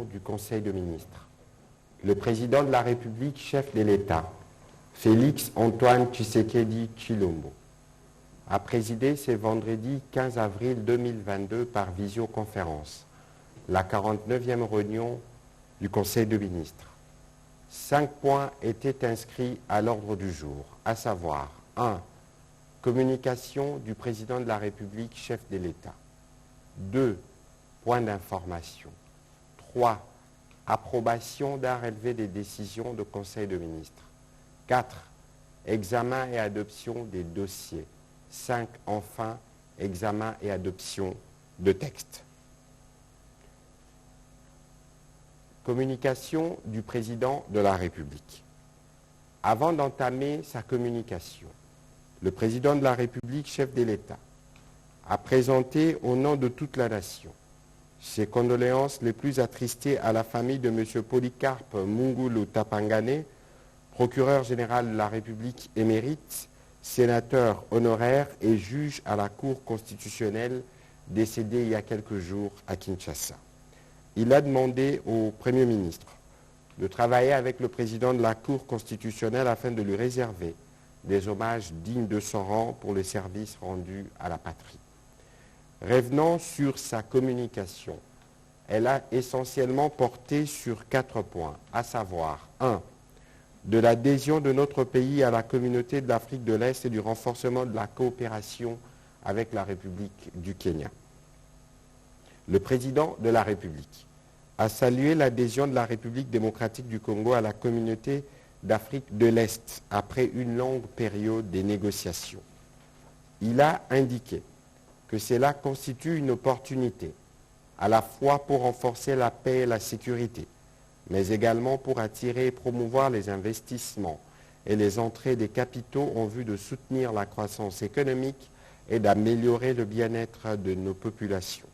du Conseil de ministres. Le président de la République, chef de l'État, Félix Antoine Tshisekedi Tshilombo, a présidé ce vendredi 15 avril 2022 par visioconférence la 49e réunion du Conseil de ministres. 5 points étaient inscrits à l'ordre du jour, à savoir 1. Communication du président de la République, chef de l'État. 2. Points d'information. 3. Approbation d'un relevé des décisions du Conseil de ministres. 4. Examen et adoption des dossiers. 5. Enfin, examen et adoption de textes. Communication du président de la République. Avant d'entamer sa communication, le président de la République, chef de l'État, a présenté au nom de toute la nation ses condoléances les plus attristées à la famille de M. Polycarpe Mungulu Tapangane, procureur général de la République émérite, sénateur honoraire et juge à la Cour constitutionnelle, décédé il y a quelques jours à Kinshasa. Il a demandé au Premier ministre de travailler avec le président de la Cour constitutionnelle afin de lui réserver des hommages dignes de son rang pour les services rendus à la patrie. Revenant sur sa communication, elle a essentiellement porté sur 4 points, à savoir 1. De l'adhésion de notre pays à la communauté de l'Afrique de l'Est et du renforcement de la coopération avec la République du Kenya. Le président de la République a salué l'adhésion de la République démocratique du Congo à la communauté d'Afrique de l'Est après une longue période de négociations. Il a indiqué que cela constitue une opportunité à la fois pour renforcer la paix et la sécurité, mais également pour attirer et promouvoir les investissements et les entrées des capitaux en vue de soutenir la croissance économique et d'améliorer le bien-être de nos populations.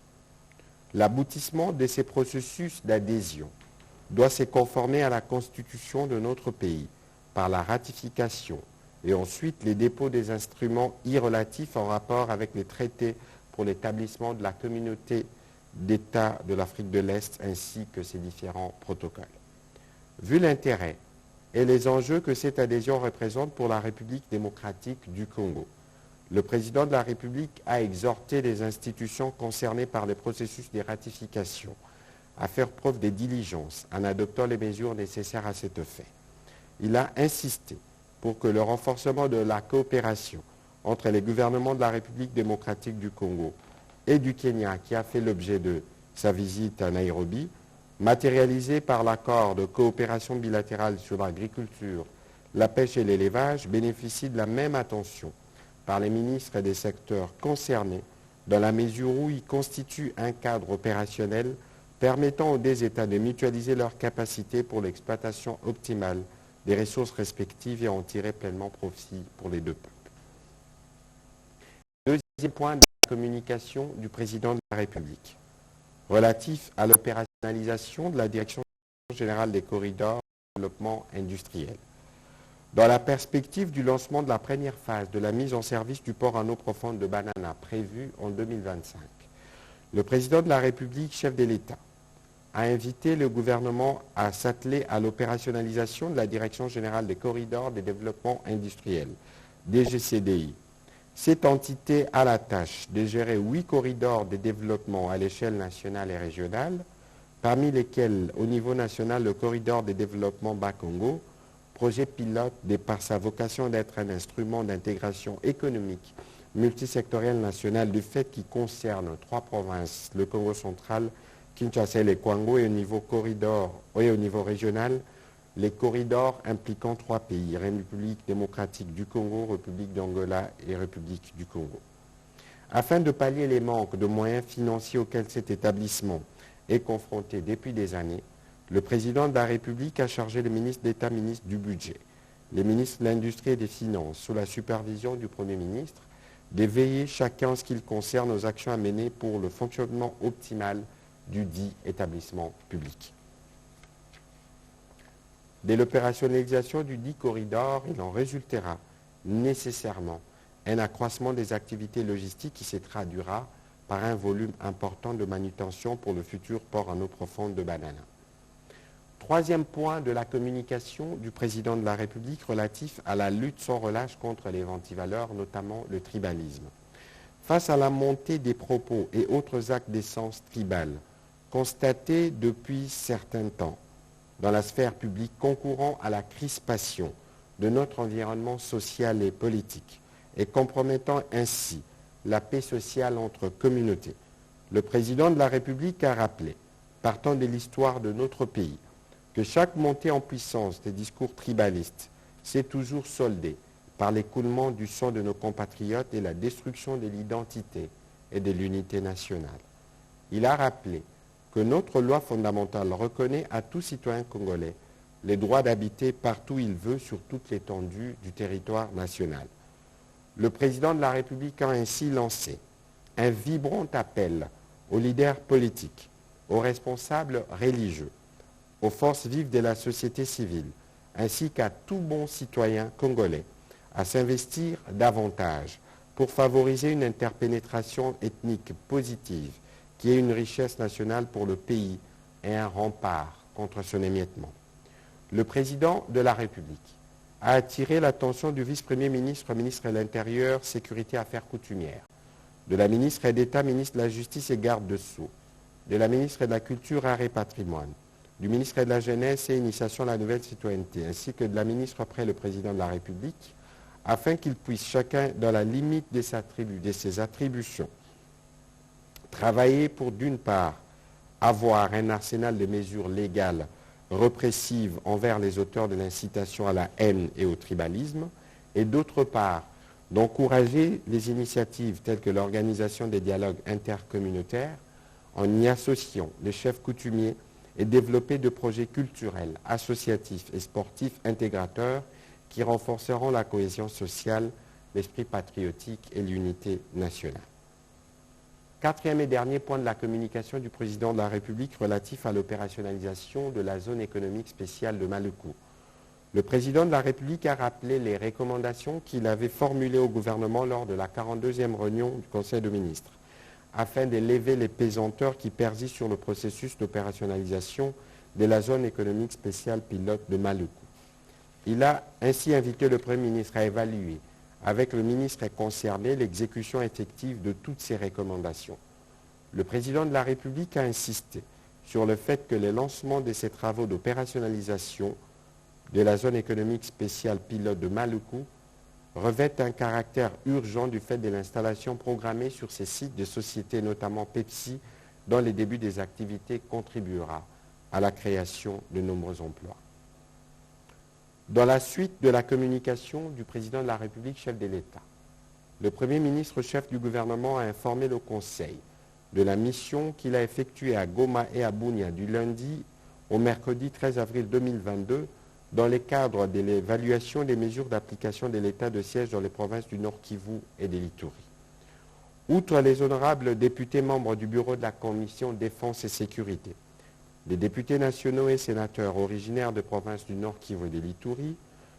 L'aboutissement de ces processus d'adhésion doit se conformer à la Constitution de notre pays par la ratification et ensuite les dépôts des instruments irrelatifs en rapport avec les traités pour l'établissement de la communauté d'États de l'Afrique de l'Est ainsi que ses différents protocoles. Vu l'intérêt et les enjeux que cette adhésion représente pour la République démocratique du Congo, le président de la République a exhorté les institutions concernées par le processus de ratification à faire preuve de diligence en adoptant les mesures nécessaires à cet effet. Il a insisté pour que le renforcement de la coopération entre les gouvernements de la République démocratique du Congo et du Kenya, qui a fait l'objet de sa visite à Nairobi, matérialisé par l'accord de coopération bilatérale sur l'agriculture, la pêche et l'élevage, bénéficie de la même attention par les ministres des secteurs concernés, dans la mesure où il constitue un cadre opérationnel permettant aux deux États de mutualiser leurs capacités pour l'exploitation optimale des ressources respectives et en tirer pleinement profit pour les deux peuples. Deuxième point de la communication du président de la République, relatif à l'opérationnalisation de la Direction générale des corridors de développement industriel. Dans la perspective du lancement de la première phase de la mise en service du port en eau profonde de Banana prévu en 2025, le président de la République, chef de l'État, a invité le gouvernement à s'atteler à l'opérationnalisation de la Direction générale des corridors de développement industriel, DGCDI. Cette entité a la tâche de gérer 8 corridors de développement à l'échelle nationale et régionale, parmi lesquels, au niveau national, le corridor de développement Bas-Congo, projet pilote de par sa vocation d'être un instrument d'intégration économique multisectorielle nationale du fait qui concerne 3 provinces, le Congo central, Kinshasa et le Kwango, et au niveau corridor et au niveau régional, les corridors impliquant 3 pays, République démocratique du Congo, République d'Angola et République du Congo. Afin de pallier les manques de moyens financiers auxquels cet établissement est confronté depuis des années, le président de la République a chargé le ministre d'État, ministre du Budget, les ministres de l'Industrie et des Finances, sous la supervision du Premier ministre, de veiller chacun en ce qui concerne aux actions à mener pour le fonctionnement optimal du dit établissement public. De l'opérationnalisation du dit corridor, il en résultera nécessairement un accroissement des activités logistiques qui se traduira par un volume important de manutention pour le futur port en eau profonde de Banana. Troisième point de la communication du président de la République relatif à la lutte sans relâche contre les antivaleurs, notamment le tribalisme. Face à la montée des propos et autres actes d'essence tribale constatés depuis certains temps dans la sphère publique concourant à la crispation de notre environnement social et politique et compromettant ainsi la paix sociale entre communautés, le président de la République a rappelé, partant de l'histoire de notre pays, que chaque montée en puissance des discours tribalistes s'est toujours soldée par l'écoulement du sang de nos compatriotes et la destruction de l'identité et de l'unité nationale. Il a rappelé que notre loi fondamentale reconnaît à tout citoyen congolais les droits d'habiter partout où il veut sur toute l'étendue du territoire national. Le président de la République a ainsi lancé un vibrant appel aux leaders politiques, aux responsables religieux, aux forces vives de la société civile, ainsi qu'à tout bon citoyen congolais, à s'investir davantage pour favoriser une interpénétration ethnique positive qui est une richesse nationale pour le pays et un rempart contre son émiettement. Le président de la République a attiré l'attention du vice-premier ministre, ministre de l'Intérieur, Sécurité et Affaires coutumières, de la ministre d'État, ministre de la Justice et Garde de Sceaux, de la ministre de la Culture, Arts et Patrimoine, du ministre de la Jeunesse et Initiation à la Nouvelle Citoyenneté, ainsi que de la ministre après le président de la République, afin qu'ils puissent chacun, dans la limite de ses attributions, travailler pour, d'une part, avoir un arsenal de mesures légales répressives envers les auteurs de l'incitation à la haine et au tribalisme, et d'autre part, d'encourager les initiatives telles que l'organisation des dialogues intercommunautaires en y associant les chefs coutumiers et développer de projets culturels, associatifs et sportifs intégrateurs qui renforceront la cohésion sociale, l'esprit patriotique et l'unité nationale. Quatrième et dernier point de la communication du président de la République relatif à l'opérationnalisation de la zone économique spéciale de Maluku. Le président de la République a rappelé les recommandations qu'il avait formulées au gouvernement lors de la 42e réunion du Conseil des ministres, afin de lever les pesanteurs qui persistent sur le processus d'opérationnalisation de la zone économique spéciale pilote de Maluku. Il a ainsi invité le Premier ministre à évaluer avec le ministre concerné l'exécution effective de toutes ces recommandations. Le président de la République a insisté sur le fait que le lancement de ces travaux d'opérationnalisation de la zone économique spéciale pilote de Maluku revêt un caractère urgent du fait de l'installation programmée sur ces sites de sociétés, notamment Pepsi, dont le début des activités contribuera à la création de nombreux emplois. Dans la suite de la communication du président de la République, chef de l'État, le Premier ministre, chef du gouvernement, a informé le Conseil de la mission qu'il a effectuée à Goma et à Bunia du lundi au mercredi 13 avril 2022 dans le cadre de l'évaluation des mesures d'application de l'état de siège dans les provinces du Nord Kivu et de l'Ituri. Outre les honorables députés membres du bureau de la Commission Défense et Sécurité, les députés nationaux et sénateurs originaires de provinces du Nord Kivu et de l'Ituri,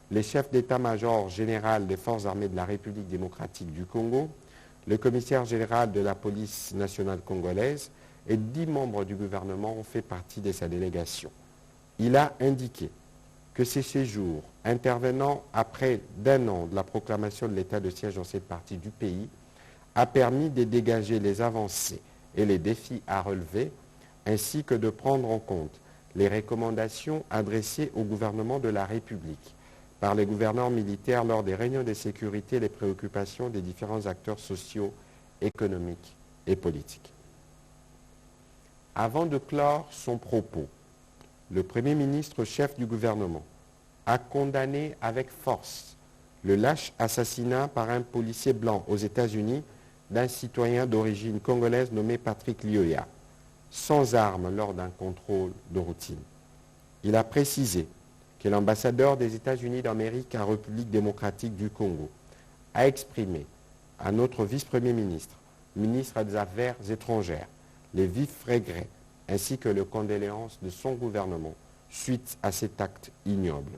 les chefs d'état-major général des forces armées de la République démocratique du Congo, le commissaire général de la police nationale congolaise et 10 membres du gouvernement ont fait partie de sa délégation. Il a indiqué que ces séjours, intervenant après d'un an de la proclamation de l'état de siège dans cette partie du pays, a permis de dégager les avancées et les défis à relever, ainsi que de prendre en compte les recommandations adressées au gouvernement de la République par les gouverneurs militaires lors des réunions de sécurité et les préoccupations des différents acteurs sociaux, économiques et politiques. Avant de clore son propos, le Premier ministre, chef du gouvernement, a condamné avec force le lâche assassinat par un policier blanc aux États-Unis d'un citoyen d'origine congolaise nommé Patrick Lyoya, sans armes lors d'un contrôle de routine. Il a précisé que l'ambassadeur des États-Unis d'Amérique en République démocratique du Congo a exprimé à notre vice-premier ministre, ministre des Affaires étrangères, les vifs regrets ainsi que les condoléances de son gouvernement suite à cet acte ignoble.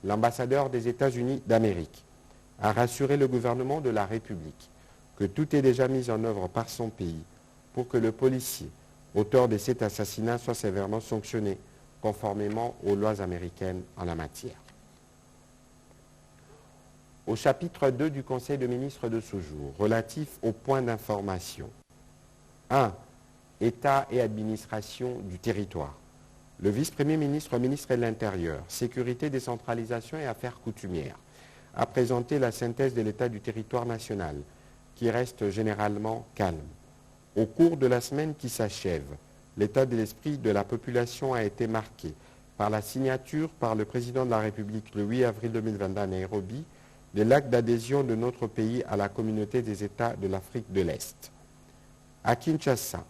L'ambassadeur des États-Unis d'Amérique a rassuré le gouvernement de la République que tout est déjà mis en œuvre par son pays pour que le policier, auteur de cet assassinat, soit sévèrement sanctionné, conformément aux lois américaines en la matière. Au chapitre 2 du Conseil des ministres de ce jour, relatif aux points d'information. 1. État et administration du territoire. Le vice-premier ministre, ministre de l'Intérieur, Sécurité, décentralisation et affaires coutumières, a présenté la synthèse de l'état du territoire national, qui reste généralement calme. Au cours de la semaine qui s'achève, l'état de l'esprit de la population a été marqué par la signature par le président de la République le 8 avril 2022 à Nairobi de l'acte d'adhésion de notre pays à la communauté des États de l'Afrique de l'Est. À Kinshasa,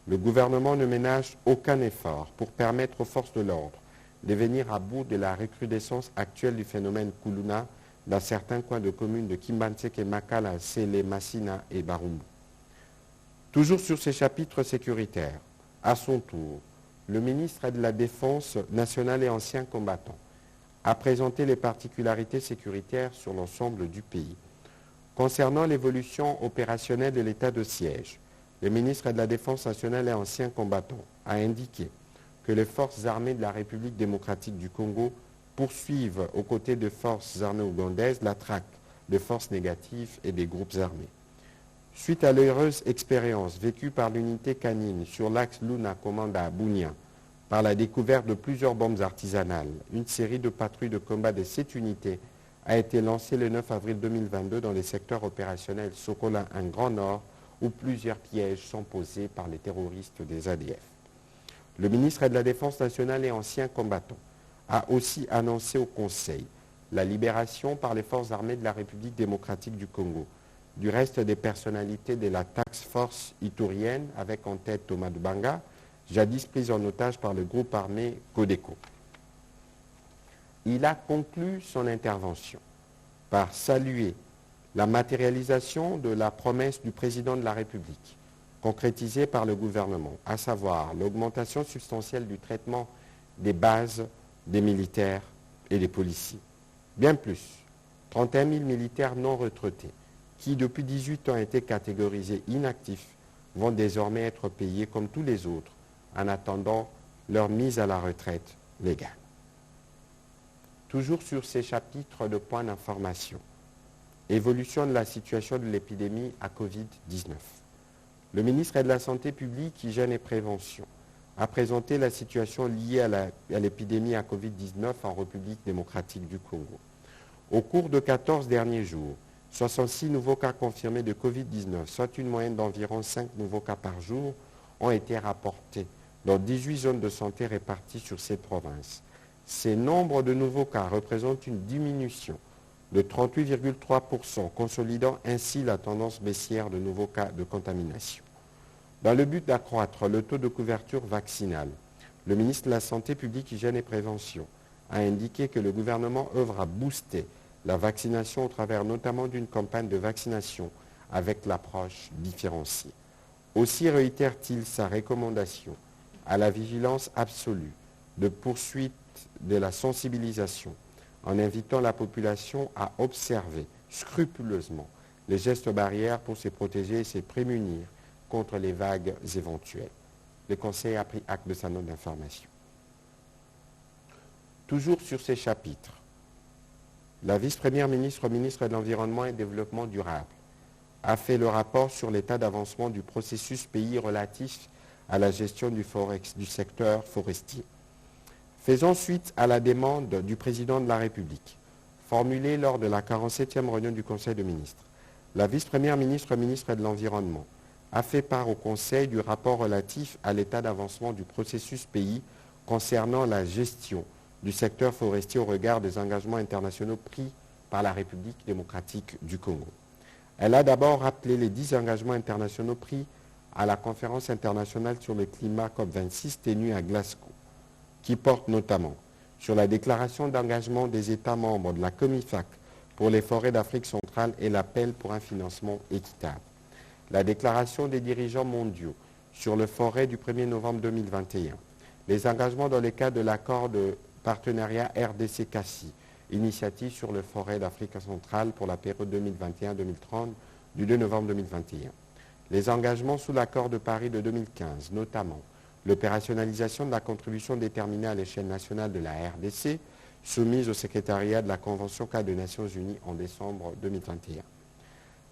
le gouvernement ne ménage aucun effort pour permettre aux forces de l'ordre de venir à bout de la recrudescence actuelle du phénomène Kuluna dans certains coins de communes de Kimbanseke, Makala, Sele, Massina et Barumbu. Toujours sur ces chapitres sécuritaires, à son tour, le ministre de la Défense nationale et ancien combattant a présenté les particularités sécuritaires sur l'ensemble du pays. Concernant l'évolution opérationnelle de l'état de siège, le ministre de la Défense nationale et ancien combattant a indiqué que les forces armées de la République démocratique du Congo poursuivent aux côtés de forces armées ougandaises la traque de forces négatives et des groupes armés. Suite à l'heureuse expérience vécue par l'unité canine sur l'axe Luna-Komanda à Bunia, par la découverte de plusieurs bombes artisanales, une série de patrouilles de combat de cette unité a été lancée le 9 avril 2022 dans les secteurs opérationnels Sokola en Grand Nord, où plusieurs pièges sont posés par les terroristes des ADF. Le ministre de la Défense nationale et ancien combattant a aussi annoncé au Conseil la libération par les forces armées de la République démocratique du Congo du reste des personnalités de la Task Force iturienne, avec en tête Thomas Dubanga, jadis pris en otage par le groupe armé Codeco. Il a conclu son intervention par saluer la matérialisation de la promesse du président de la République, concrétisée par le gouvernement, à savoir l'augmentation substantielle du traitement des bases des militaires et des policiers. Bien plus, 31 000 militaires non retraités, qui depuis 18 ans étaient catégorisés inactifs, vont désormais être payés comme tous les autres, en attendant leur mise à la retraite légale. Toujours sur ces chapitres de points d'information, évolution de la situation de l'épidémie à Covid-19. Le ministre de la Santé publique, Hygiène et Prévention a présenté la situation liée à l'épidémie à Covid-19 en République démocratique du Congo. Au cours de 14 derniers jours, 66 nouveaux cas confirmés de Covid-19, soit une moyenne d'environ 5 nouveaux cas par jour, ont été rapportés dans 18 zones de santé réparties sur cette province. Ces nombres de nouveaux cas représentent une diminution de 38,3%, consolidant ainsi la tendance baissière de nouveaux cas de contamination. Dans le but d'accroître le taux de couverture vaccinale, le ministre de la Santé publique, Hygiène et Prévention a indiqué que le gouvernement œuvre à booster la vaccination au travers notamment d'une campagne de vaccination avec l'approche différenciée. Aussi réitère-t-il sa recommandation à la vigilance absolue de poursuite de la sensibilisation en invitant la population à observer scrupuleusement les gestes barrières pour se protéger et se prémunir contre les vagues éventuelles. Le Conseil a pris acte de sa note d'information. Toujours sur ces chapitres, la vice-première ministre, ministre de l'Environnement et du Développement durable, a fait le rapport sur l'état d'avancement du processus pays relatif à la gestion du secteur forestier. Faisant suite à la demande du président de la République, formulée lors de la 47e réunion du Conseil des ministres, la vice-première ministre, ministre de l'Environnement, a fait part au Conseil du rapport relatif à l'état d'avancement du processus pays concernant la gestion du secteur forestier au regard des engagements internationaux pris par la République démocratique du Congo. Elle a d'abord rappelé les 10 engagements internationaux pris à la conférence internationale sur le climat COP26 tenue à Glasgow, qui porte notamment sur la déclaration d'engagement des États membres de la COMIFAC pour les forêts d'Afrique centrale et l'appel pour un financement équitable. La déclaration des dirigeants mondiaux sur les forêts du 1er novembre 2021. Les engagements dans le cadre de l'accord de partenariat RDC-CACI, initiative sur les forêts d'Afrique centrale pour la période 2021-2030 du 2 novembre 2021. Les engagements sous l'accord de Paris de 2015, notamment l'opérationnalisation de la contribution déterminée à l'échelle nationale de la RDC, soumise au secrétariat de la Convention-cadre des Nations Unies en décembre 2021.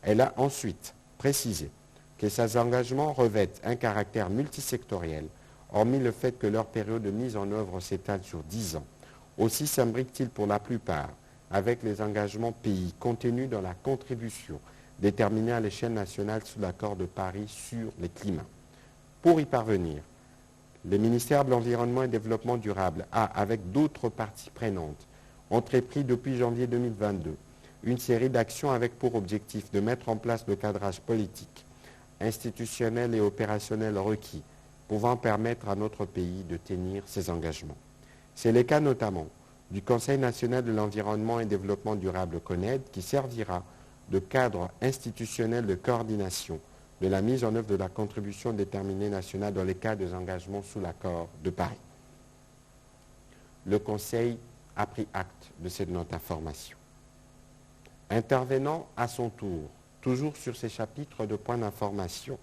Elle a ensuite précisé que ces engagements revêtent un caractère multisectoriel, hormis le fait que leur période de mise en œuvre s'étale sur 10 ans. Aussi s'imbriquent-ils pour la plupart avec les engagements pays contenus dans la contribution déterminée à l'échelle nationale sous l'accord de Paris sur le climat. Pour y parvenir, le ministère de l'Environnement et du Développement durable a, avec d'autres parties prenantes, entrepris depuis janvier 2022 une série d'actions avec pour objectif de mettre en place le cadrage politique, institutionnel et opérationnel requis, pouvant permettre à notre pays de tenir ses engagements. C'est le cas notamment du Conseil national de l'environnement et du développement durable CONED, qui servira de cadre institutionnel de coordination de la mise en œuvre de la contribution déterminée nationale dans les cas des engagements sous l'accord de Paris. Le Conseil a pris acte de cette note d'information. Intervenant à son tour, toujours sur ces chapitres de points d'information,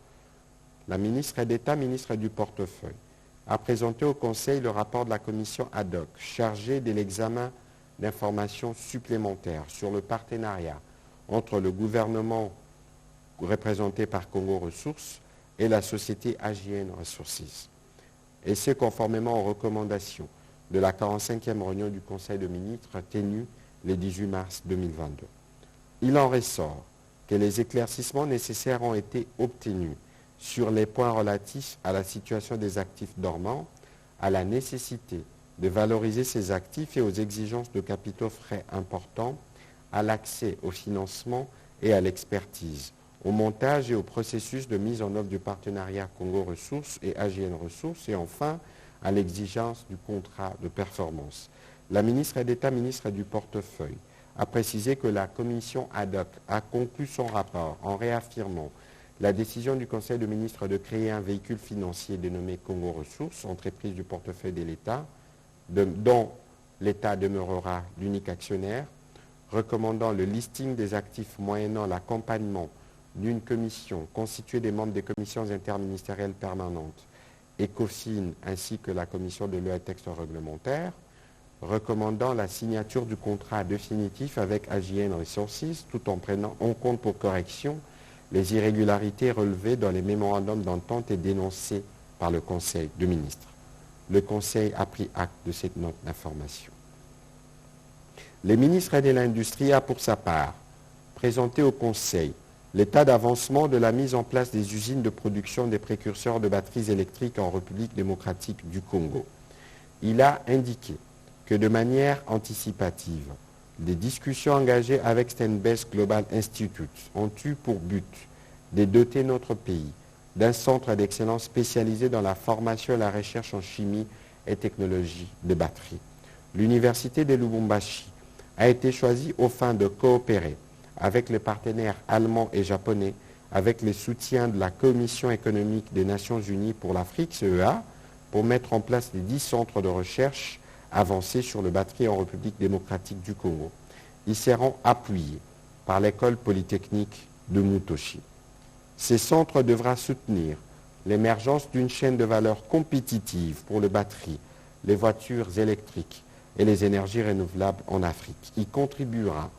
la ministre d'État, ministre du portefeuille, a présenté au Conseil le rapport de la commission ad hoc chargée de l'examen d'informations supplémentaires sur le partenariat entre le gouvernement représenté par Congo Ressources et la société AGN Resources. Et c'est conformément aux recommandations de la 45e réunion du Conseil de ministres tenue le 18 mars 2022. Il en ressort que les éclaircissements nécessaires ont été obtenus sur les points relatifs à la situation des actifs dormants, à la nécessité de valoriser ces actifs et aux exigences de capitaux frais importants, à l'accès au financement et à l'expertise, au montage et au processus de mise en œuvre du partenariat Congo Ressources et AGN Ressources, et enfin à l'exigence du contrat de performance. La ministre d'État, ministre du portefeuille, a précisé que la commission ad hoc a conclu son rapport en réaffirmant la décision du Conseil de ministres de créer un véhicule financier dénommé Congo Ressources, entreprise du portefeuille de l'État, dont l'État demeurera l'unique actionnaire, recommandant le listing des actifs moyennant l'accompagnement d'une commission constituée des membres des commissions interministérielles permanentes, ECOFIN ainsi que la commission de loi et textes réglementaires, recommandant la signature du contrat définitif avec AGN Resources tout en prenant en compte pour correction les irrégularités relevées dans les mémorandums d'entente et dénoncées par le Conseil de ministres. Le Conseil a pris acte de cette note d'information. Le ministre de l'Industrie a pour sa part présenté au Conseil l'état d'avancement de la mise en place des usines de production des précurseurs de batteries électriques en République démocratique du Congo. Il a indiqué que de manière anticipative, des discussions engagées avec Stenbest Global Institute ont eu pour but de doter notre pays d'un centre d'excellence spécialisé dans la formation et la recherche en chimie et technologie de batterie. L'Université de Lubumbashi a été choisie aux fins de coopérer avec les partenaires allemands et japonais, avec le soutien de la Commission économique des Nations Unies pour l'Afrique, CEA, pour mettre en place les 10 centres de recherche avancés sur le batterie en République démocratique du Congo. Ils seront appuyés par l'école polytechnique de Mutoshi. Ces centres devront soutenir l'émergence d'une chaîne de valeur compétitive pour les batteries, les voitures électriques et les énergies renouvelables en Afrique. Il contribuera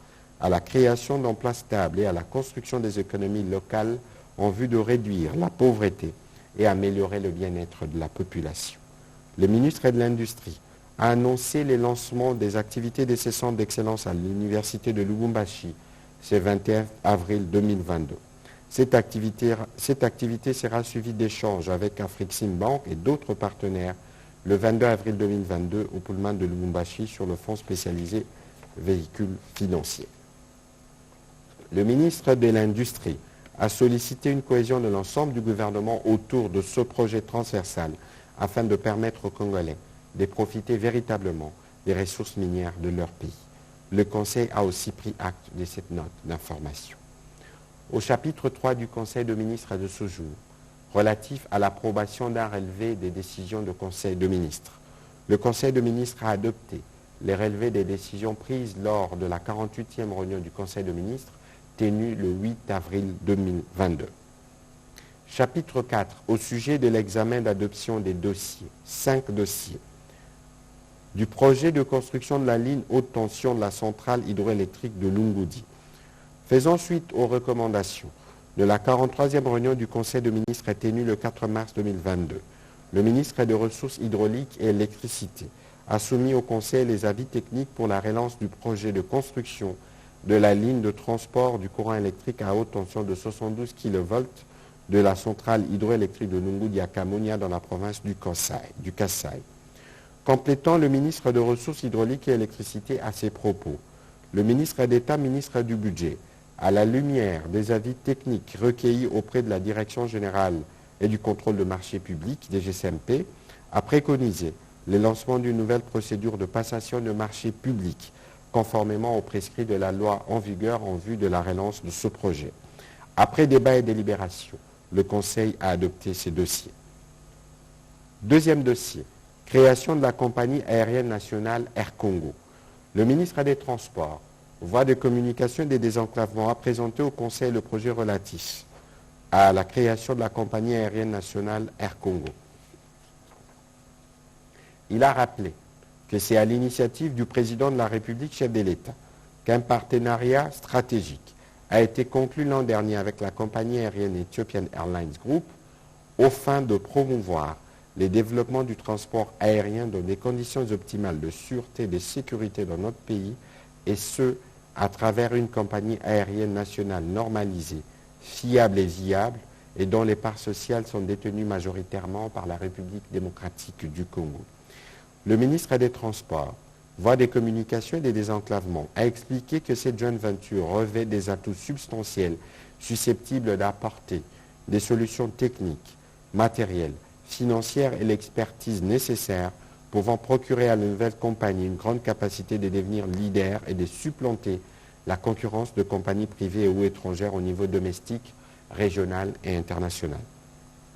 à la création d'emplois stables et à la construction des économies locales en vue de réduire la pauvreté et améliorer le bien-être de la population. Le ministre de l'Industrie a annoncé le lancement des activités de ces centres d'excellence à l'Université de Lubumbashi ce 21 avril 2022. Cette activité sera suivie d'échanges avec Afrixim Bank et d'autres partenaires le 22 avril 2022 au Pullman de Lubumbashi sur le fonds spécialisé véhicules financiers. Le ministre de l'Industrie a sollicité une cohésion de l'ensemble du gouvernement autour de ce projet transversal afin de permettre aux Congolais de profiter véritablement des ressources minières de leur pays. Le Conseil a aussi pris acte de cette note d'information. Au chapitre 3 du Conseil de ministres de ce jour, relatif à l'approbation d'un relevé des décisions du Conseil de ministres, le Conseil de ministres a adopté les relevés des décisions prises lors de la 48e réunion du Conseil de ministres tenue le 8 avril 2022. Chapitre 4, au sujet de l'examen d'adoption des dossiers, 5 dossiers, du projet de construction de la ligne haute tension de la centrale hydroélectrique de Lungoudi. Faisant suite aux recommandations de la 43e réunion du Conseil de ministres tenue le 4 mars 2022, le ministre des Ressources hydrauliques et électricité a soumis au Conseil les avis techniques pour la relance du projet de construction de la ligne de transport du courant électrique à haute tension de 72 kV de la centrale hydroélectrique de Lungoudi à Kamonia dans la province du Kasaï. Complétant le ministre des Ressources hydrauliques et électricité à ses propos, le ministre d'État, ministre du Budget, à la lumière des avis techniques recueillis auprès de la Direction générale et du contrôle de marché public, DGCMP, a préconisé le lancement d'une nouvelle procédure de passation de marché public, conformément aux prescrits de la loi en vigueur en vue de la relance de ce projet. Après débat et délibération, le Conseil a adopté ces dossiers. Deuxième dossier, création de la compagnie aérienne nationale Air Congo. Le ministre des Transports, voie de communication et des désenclavements, a présenté au Conseil le projet relatif à la création de la compagnie aérienne nationale Air Congo. Il a rappelé que c'est à l'initiative du président de la République, chef de l'État, qu'un partenariat stratégique a été conclu l'an dernier avec la compagnie aérienne Ethiopian Airlines Group aux fins de promouvoir le développement du transport aérien dans des conditions optimales de sûreté et de sécurité dans notre pays, et ce, à travers une compagnie aérienne nationale normalisée, fiable et viable, et dont les parts sociales sont détenues majoritairement par la République démocratique du Congo. Le ministre des Transports, voie des communications et des désenclavements, a expliqué que cette joint venture revêt des atouts substantiels susceptibles d'apporter des solutions techniques, matérielles, financières et l'expertise nécessaire pouvant procurer à la nouvelle compagnie une grande capacité de devenir leader et de supplanter la concurrence de compagnies privées ou étrangères au niveau domestique, régional et international.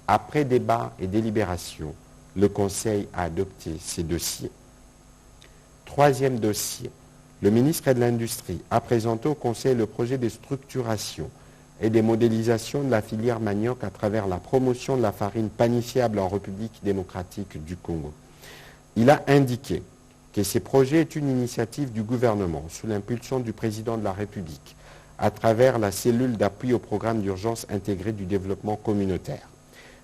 Après débat et délibération, le Conseil a adopté ces dossiers. Troisième dossier, le ministre de l'Industrie a présenté au Conseil le projet de structuration et de modélisation de la filière manioc à travers la promotion de la farine panifiable en République démocratique du Congo. Il a indiqué que ces projets est une initiative du gouvernement sous l'impulsion du président de la République à travers la cellule d'appui au programme d'urgence intégré du développement communautaire.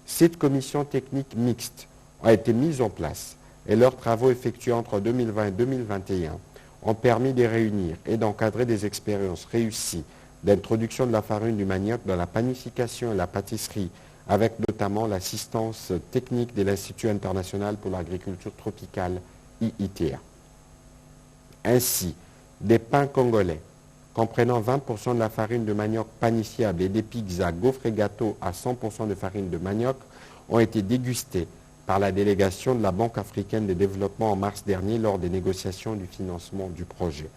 Cette commission technique mixte a été mise en place et leurs travaux effectués entre 2020 et 2021 ont permis de réunir et d'encadrer des expériences réussies d'introduction de la farine du manioc dans la panification et la pâtisserie, avec notamment l'assistance technique de l'Institut international pour l'agriculture tropicale, IITA. Ainsi, des pains congolais comprenant 20% de la farine de manioc panifiable et des pizzas, gaufres et gâteaux à 100% de farine de manioc ont été dégustés par la délégation de la Banque africaine de développement en mars dernier lors des négociations du financement du projet.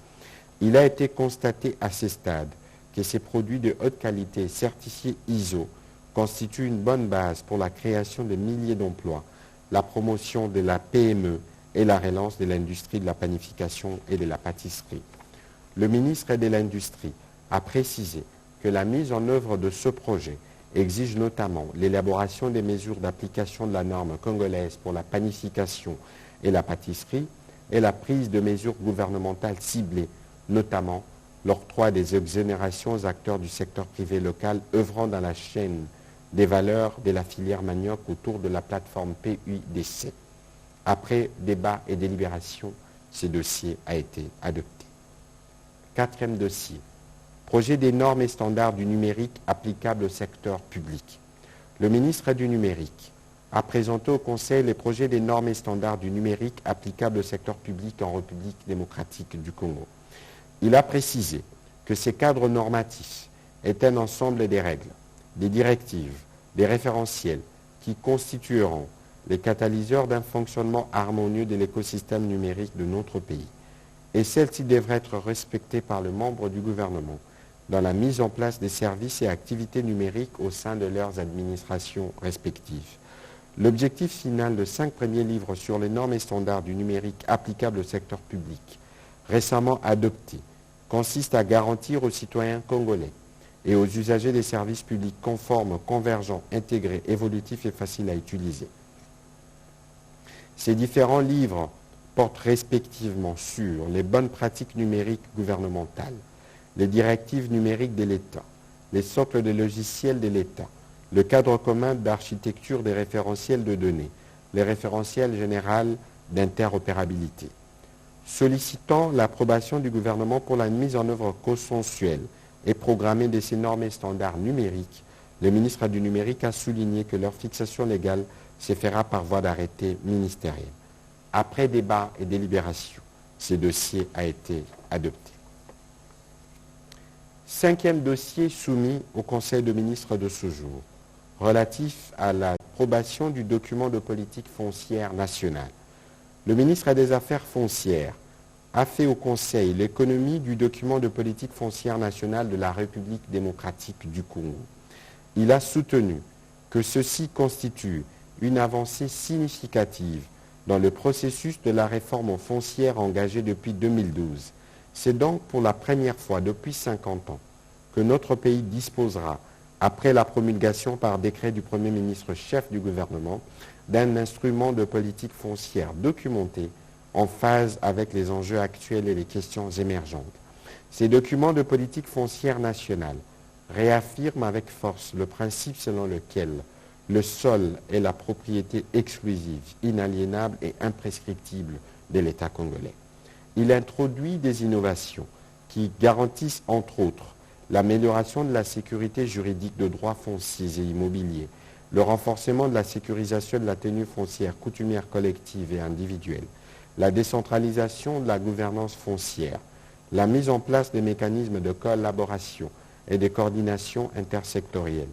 Il a été constaté à ce stade que ces produits de haute qualité certifiés ISO constituent une bonne base pour la création de milliers d'emplois, la promotion de la PME et la relance de l'industrie de la panification et de la pâtisserie. Le ministre de l'Industrie a précisé que la mise en œuvre de ce projet exige notamment l'élaboration des mesures d'application de la norme congolaise pour la panification et la pâtisserie et la prise de mesures gouvernementales ciblées, notamment l'octroi des exonérations aux acteurs du secteur privé local œuvrant dans la chaîne des valeurs de la filière manioc autour de la plateforme PUDC. Après débat et délibération, ce dossier a été adopté. Quatrième dossier, projet des normes et standards du numérique applicables au secteur public. Le ministre du Numérique a présenté au Conseil les projets des normes et standards du numérique applicables au secteur public en République démocratique du Congo. Il a précisé que ces cadres normatifs est un ensemble des règles, des directives, des référentiels qui constitueront les catalyseurs d'un fonctionnement harmonieux de l'écosystème numérique de notre pays. Et celles-ci devraient être respectées par les membres du gouvernement dans la mise en place des services et activités numériques au sein de leurs administrations respectives. L'objectif final de 5 premiers livres sur les normes et standards du numérique applicables au secteur public, récemment adopté, consiste à garantir aux citoyens congolais et aux usagers des services publics conformes, convergents, intégrés, évolutifs et faciles à utiliser. Ces différents livres portent respectivement sur les bonnes pratiques numériques gouvernementales, les directives numériques de l'État, les socles de logiciels de l'État, le cadre commun d'architecture des référentiels de données, les référentiels généraux d'interopérabilité. Sollicitant l'approbation du gouvernement pour la mise en œuvre consensuelle et programmée de ces normes et standards numériques, le ministre du Numérique a souligné que leur fixation légale se fera par voie d'arrêté ministériel. Après débat et délibération, ce dossier a été adopté. 5e dossier soumis au Conseil des ministres de ce jour, relatif à l'approbation du document de politique foncière nationale. Le ministre des Affaires foncières a fait au Conseil l'économie du document de politique foncière nationale de la République démocratique du Congo. Il a soutenu que ceci constitue une avancée significative dans le processus de la réforme foncière engagée depuis 2012. C'est donc pour la première fois depuis 50 ans que notre pays disposera, après la promulgation par décret du Premier ministre chef du gouvernement, d'un instrument de politique foncière documenté en phase avec les enjeux actuels et les questions émergentes. Ces documents de politique foncière nationale réaffirment avec force le principe selon lequel le sol est la propriété exclusive, inaliénable et imprescriptible de l'État congolais. Il introduit des innovations qui garantissent entre autres l'amélioration de la sécurité juridique de droits fonciers et immobiliers, le renforcement de la sécurisation de la tenue foncière coutumière collective et individuelle, la décentralisation de la gouvernance foncière, la mise en place des mécanismes de collaboration et de coordination intersectorielle,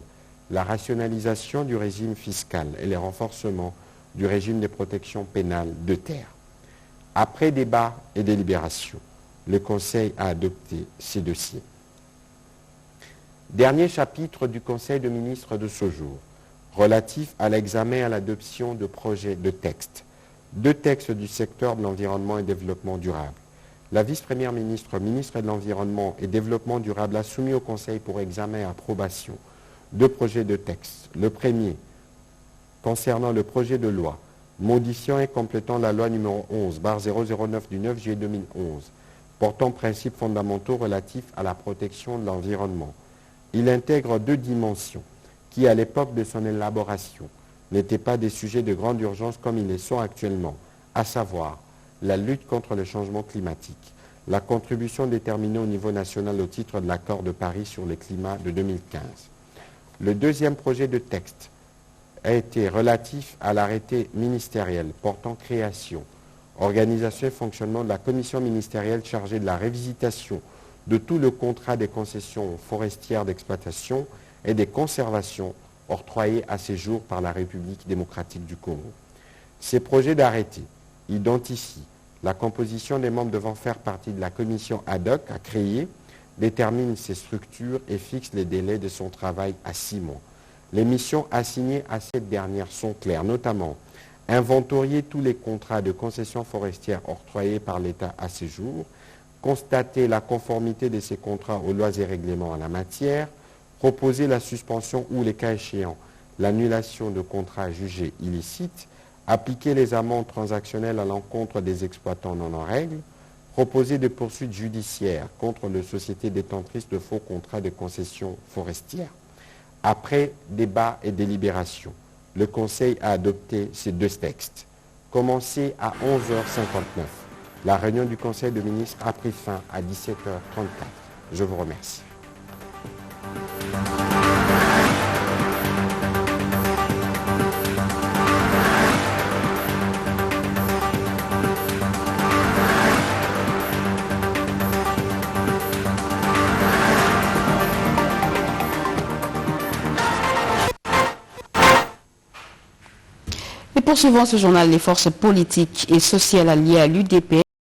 la rationalisation du régime fiscal et le renforcement du régime de protection pénale de terre. Après débat et délibération, le Conseil a adopté ces dossiers. Dernier chapitre du Conseil des ministres de ce jour, relatif à l'examen et à l'adoption de projets de textes. 2 textes du secteur de l'environnement et développement durable. La vice-première ministre, ministre de l'Environnement et Développement durable, a soumis au Conseil pour examen et approbation 2 projets de texte. Le premier, concernant le projet de loi modifiant et complétant la loi numéro 11/009 du 9 juillet 2011, portant principes fondamentaux relatifs à la protection de l'environnement. Il intègre 2 dimensions qui, à l'époque de son élaboration, n'étaient pas des sujets de grande urgence comme ils le sont actuellement, à savoir la lutte contre le changement climatique, la contribution déterminée au niveau national au titre de l'accord de Paris sur le climat de 2015. Le deuxième projet de texte a été relatif à l'arrêté ministériel portant création, organisation et fonctionnement de la commission ministérielle chargée de la révisitation de tout le contrat des concessions forestières d'exploitation et des conservations octroyées à ce jour par la République démocratique du Congo. Ces projets d'arrêté identifient la composition des membres devant faire partie de la commission ad hoc à créer, déterminent ses structures et fixent les délais de son travail à 6 mois. Les missions assignées à cette dernière sont claires, notamment inventorier tous les contrats de concession forestière octroyés par l'État à ce jour, constater la conformité de ces contrats aux lois et règlements en la matière, proposer la suspension ou, les cas échéants, l'annulation de contrats jugés illicites, appliquer les amendes transactionnelles à l'encontre des exploitants non en règle, proposer des poursuites judiciaires contre les sociétés détentrices de faux contrats de concession forestière. Après débat et délibération, le Conseil a adopté ces 2 textes. Commencé à 11h59, la réunion du Conseil des ministres a pris fin à 17h34. Je vous remercie. Poursuivons ce journal, les forces politiques et sociales alliées à l'UDP